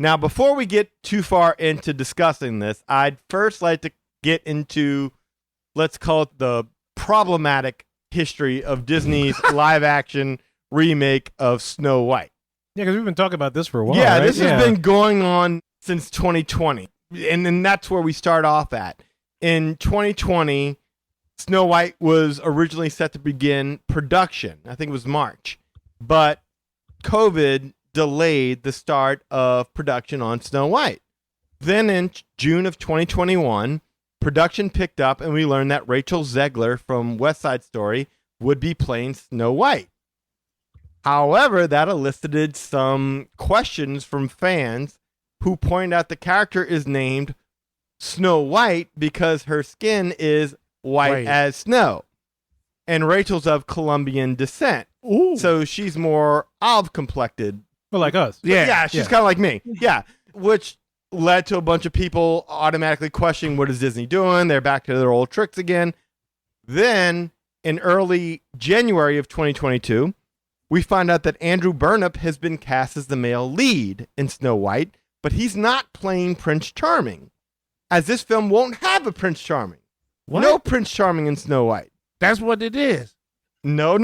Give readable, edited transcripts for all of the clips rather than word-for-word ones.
Now, before we get too far into discussing this, I'd first like to get into, let's call it the problematic history of Disney's live-action remake of Snow White. Yeah, because we've been talking about this for a while, Yeah, right? this has been going on since 2020. And then that's where we start off at. In 2020, Snow White was originally set to begin production. I think it was March. But COVID delayed the start of production on Snow White. Then in June of 2021, production picked up and we learned that Rachel Zegler from West Side Story would be playing Snow White. However, that elicited some questions from fans who pointed out the character is named Snow White because her skin is white as snow. And Rachel's of Colombian descent. Ooh. So she's more olive-complected. Well, like us. Yeah, she's kind of like me. Yeah, which led to a bunch of people automatically questioning, what is Disney doing? They're back to their old tricks again. Then, in early January of 2022, we find out that Andrew Burnap has been cast as the male lead in Snow White, but he's not playing Prince Charming, as this film won't have a Prince Charming. What? No Prince Charming in Snow White. That's what it is. No.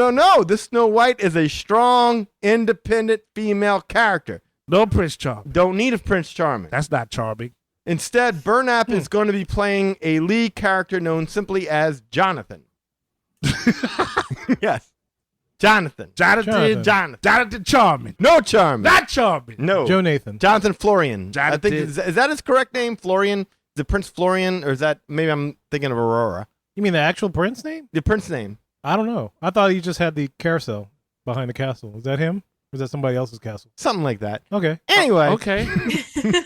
This Snow White is a strong, independent female character. No Prince Charming. Don't need a Prince Charming. That's not charming. Instead, Burnap is going to be playing a lead character known simply as Jonathan. Yes. Jonathan Jonathan Charming. No Charming. Not Charming. No. Joe Nathan. Jonathan Florian. I think Jonathan. is that his correct name? Florian? Is it Prince Florian? Or is that, maybe I'm thinking of Aurora. You mean the actual Prince name? The Prince name. I don't know. I thought he just had the carousel behind the castle. Is that him? Or is that somebody else's castle? Something like that. Okay. Anyway. Okay.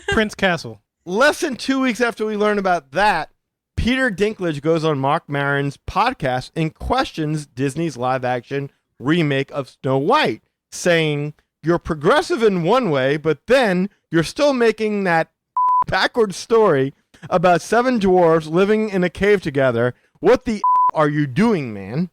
Prince Castle. Less than 2 weeks after we learn about that, Peter Dinklage goes on Mark Maron's podcast and questions Disney's live-action remake of Snow White, saying, you're progressive in one way, but then you're still making that backwards story about 7 dwarves living in a cave together. What the are you doing, man?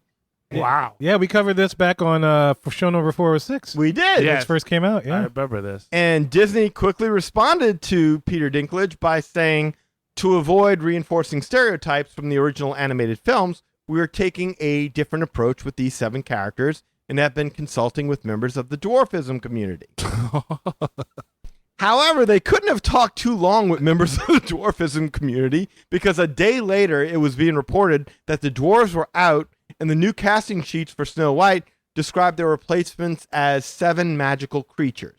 Wow. Yeah, we covered this back on for show number 406. We did. Yeah. When it first came out, I yeah. remember this. And Disney quickly responded to Peter Dinklage by saying, to avoid reinforcing stereotypes from the original animated films, we are taking a different approach with these 7 characters and have been consulting with members of the dwarfism community. However, they couldn't have talked too long with members of the dwarfism community because a day later it was being reported that the dwarves were out and the new casting sheets for Snow White described their replacements as 7 magical creatures.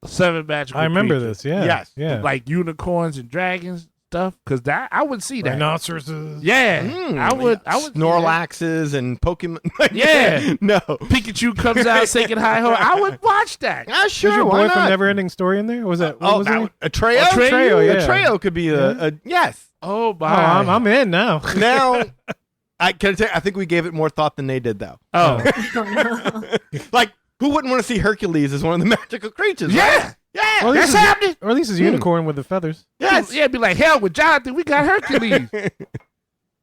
7 magical I remember creatures. this, yeah. Yes. Yeah. Like unicorns and dragons stuff. Because that I would see that. Rhinoceroses. Yeah. I would Snorlaxes and Pokemon. Yeah. No. Pikachu comes out singing hi ho. I would watch that. Ah, Was sure. your Why boy from not? Neverending Story in there? Was that? What was it? Atreyu? Atreyu, yeah. Atreyu could be a yes. Oh Oh, my. I'm in now. Now, I think we gave it more thought than they did, though. Oh. Like, who wouldn't want to see Hercules as one of the magical creatures? Yeah. Right? Yeah. Well, That's this is- happening. Or at least it's a unicorn with the feathers. Yes. Yeah, be like, hell with Jonathan, we got Hercules.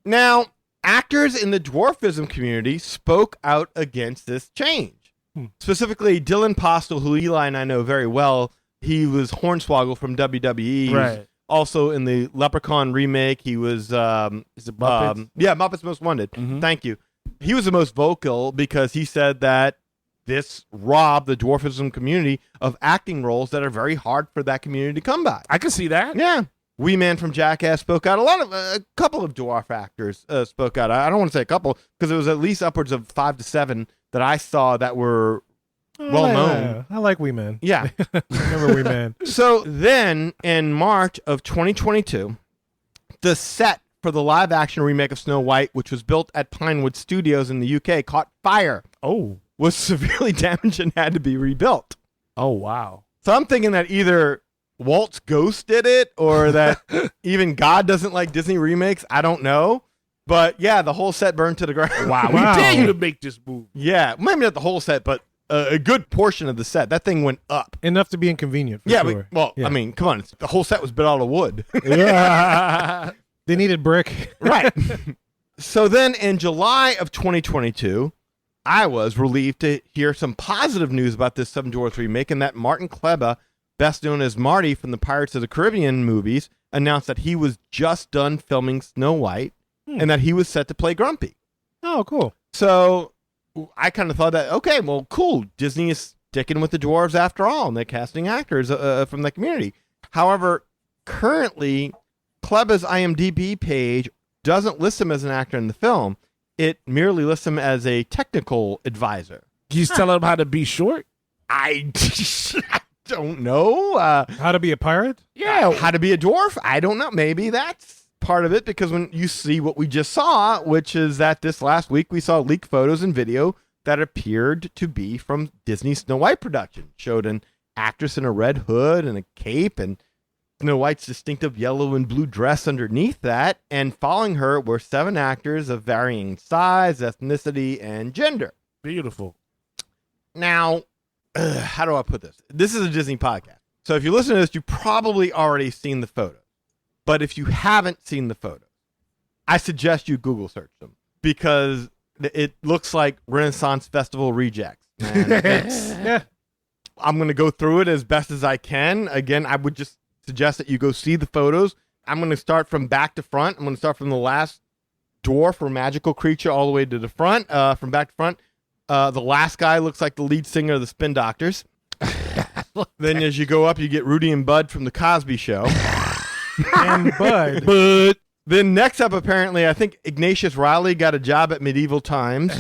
Now, actors in the dwarfism community spoke out against this change. Specifically, Dylan Postel, who Eli and I know very well. He was Hornswoggle from WWE. He was Right. also in the Leprechaun remake. He was Is it Muppets? Muppets Most Wanted. Mhm. Thank you. He was the most vocal because he said that this robbed the dwarfism community of acting roles that are very hard for that community to come by. I can see that. Yeah. Wee Man from Jackass spoke out. A couple of dwarf actors spoke out. I don't want to say a couple because it was at least upwards of 5 to 7 that I saw that were well known. I like Wee Man. Yeah. Remember Wee Man? So then in March of 2022, the set for the live action remake of Snow White, which was built at Pinewood Studios in the UK, caught fire, Oh. was severely damaged and had to be rebuilt. Oh, wow. So I'm thinking that either Walt's ghost did it or that even God doesn't like Disney remakes. I don't know. But yeah, the whole set burned to the ground. Wow. We Wow. dare you to make this move. Yeah, maybe not the whole set, but a good portion of the set. That thing went up. Enough to be inconvenient, for Yeah, sure. I mean, come on. The whole set was built out of wood. They needed brick. Right. So then in July of 2022, I was relieved to hear some positive news about this Seven Dwarfs remake and that Martin Kleba best known as Marty from the Pirates of the Caribbean movies, announced that he was just done filming Snow White and that he was set to play Grumpy. Oh, cool. So I kind of thought that, okay, well, cool. Disney is sticking with the dwarves after all, and they're casting actors from the community. However, currently, Kleba's IMDb page doesn't list him as an actor in the film. It merely lists him as a technical advisor. You tell him how to be short? I don't know. How to be a pirate? Yeah. How to be a dwarf? I don't know. Maybe that's part of it, because when you see what we just saw, which is that this last week we saw leaked photos and video that appeared to be from Disney's Snow White production. Showed an actress in a red hood and a cape, and Snow White's distinctive yellow and blue dress underneath that, and following her were 7 actors of varying size, ethnicity, and gender. Beautiful. Now, how do I put this? This is a Disney podcast. So if you listen to this, you've probably already seen the photos. But if you haven't seen the photos, I suggest you Google search them, because it looks like Renaissance Festival rejects. Yeah. I'm going to go through it as best as I can. Again, I would just suggest that you go see the photos. I'm going to start from back to front. I'm going to start from the last dwarf or magical creature all the way to the front, from back to front. The last guy looks like the lead singer of the Spin Doctors. Then as you go up, you get Rudy and Bud from the Cosby Show. And Bud. But then next up, apparently, I think Ignatius Riley got a job at Medieval Times.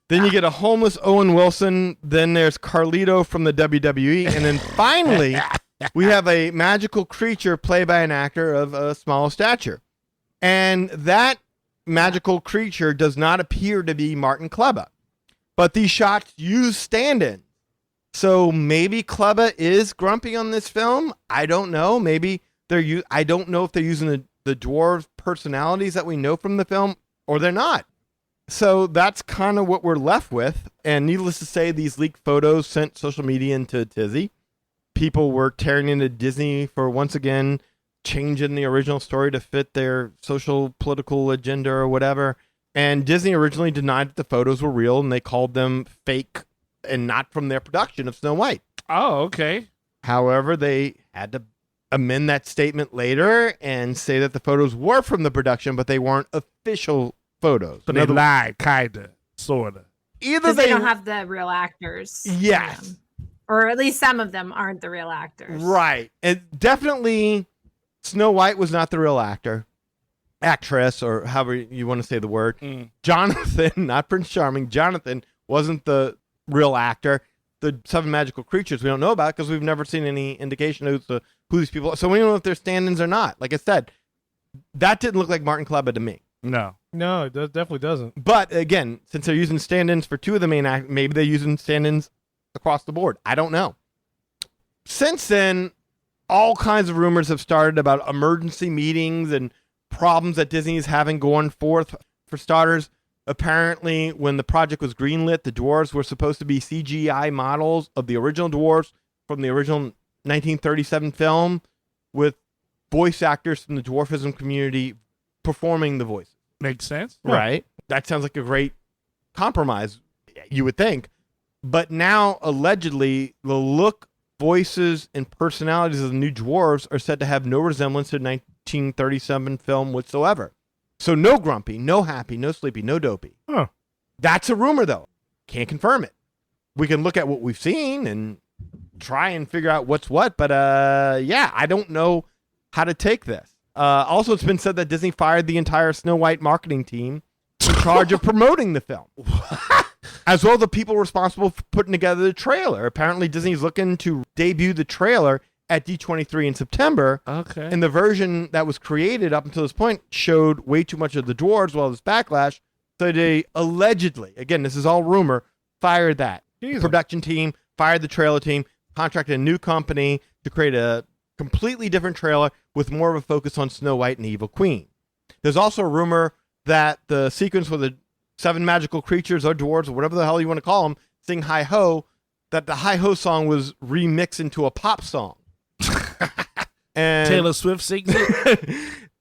Then you get a homeless Owen Wilson. Then there's Carlito from the WWE. And then finally, we have a magical creature played by an actor of a small stature. And that magical creature does not appear to be Martin Kleba. But these shots use stand-ins. So maybe Kleba is Grumpy on this film. I don't know. Maybe I don't know if they're using the dwarves' personalities that we know from the film, or they're not. So that's kind of what we're left with. And needless to say, these leaked photos sent social media into a tizzy. People were tearing into Disney for, once again, changing the original story to fit their social political agenda or whatever. And Disney originally denied that the photos were real, and they called them fake and not from their production of Snow White. Oh, okay. However, they had to amend that statement later and say that the photos were from the production, but they weren't official photos. So they lied, kinda, sorta. Either Because they don't have the real actors. Yes. Or at least some of them aren't the real actors. Right. And definitely Snow White was not the real actress, or however you want to say the word. Jonathan, not Prince Charming, Jonathan wasn't the real actor. The 7 magical creatures we don't know about, because we've never seen any indication of who these people are. So we don't know if they're stand-ins or not. Like I said, that didn't look like Martin Kleba to me. No. No, it definitely doesn't. But again, since they're using stand-ins for 2 of the main actors, maybe they're using stand-ins across the board. I don't know. Since then, all kinds of rumors have started about emergency meetings and problems that Disney is having going forth. For starters, apparently, when the project was greenlit, the dwarves were supposed to be CGI models of the original dwarves from the original 1937 film, with voice actors from the dwarfism community performing the voices. Makes sense. Right. That sounds like a great compromise, you would think. But now, allegedly, the look, voices, and personalities of the new dwarves are said to have no resemblance to the 1937 film whatsoever. So no Grumpy, no Happy, no Sleepy, no Dopey. Huh. That's a rumor, though. Can't confirm it. We can look at what we've seen and try and figure out what's what. But, yeah, I don't know how to take this. Also, it's been said that Disney fired the entire Snow White marketing team in charge of promoting the film, as well as the people responsible for putting together the trailer. Apparently, Disney's looking to debut the trailer at D23 in September. Okay. And the version that was created up until this point showed way too much of the dwarves, while this backlash. So they allegedly, again, this is all rumor, fired that production team, fired the trailer team, contracted a new company to create a completely different trailer with more of a focus on Snow White and the Evil Queen. There's also a rumor that the sequence where the 7 magical creatures or dwarves or whatever the hell you want to call them sing Hi Ho, that the Hi Ho song was remixed into a pop song. And Taylor Swift sings it.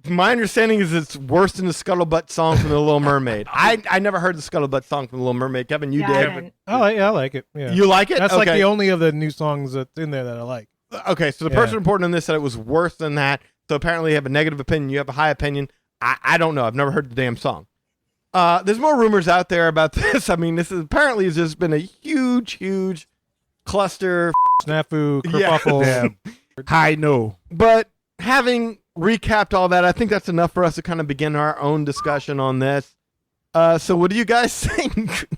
My understanding is it's worse than the Scuttlebutt song from The Little Mermaid. I never heard the Scuttlebutt song from The Little Mermaid. Kevin, you Yeah, I did. didn't. I like it. Yeah. You like it? That's okay. like the only of the new songs that's in there that I like. Okay, so the person reporting on this said it was worse than that. So apparently you have a negative opinion. You have a high opinion. I don't know. I've never heard the damn song. There's more rumors out there about this. I mean, this is apparently has just been a huge cluster. Snafu, Yeah. kerfuffle. High no. But having recapped all that, I think that's enough for us to kind of begin our own discussion on this. So what do you guys think?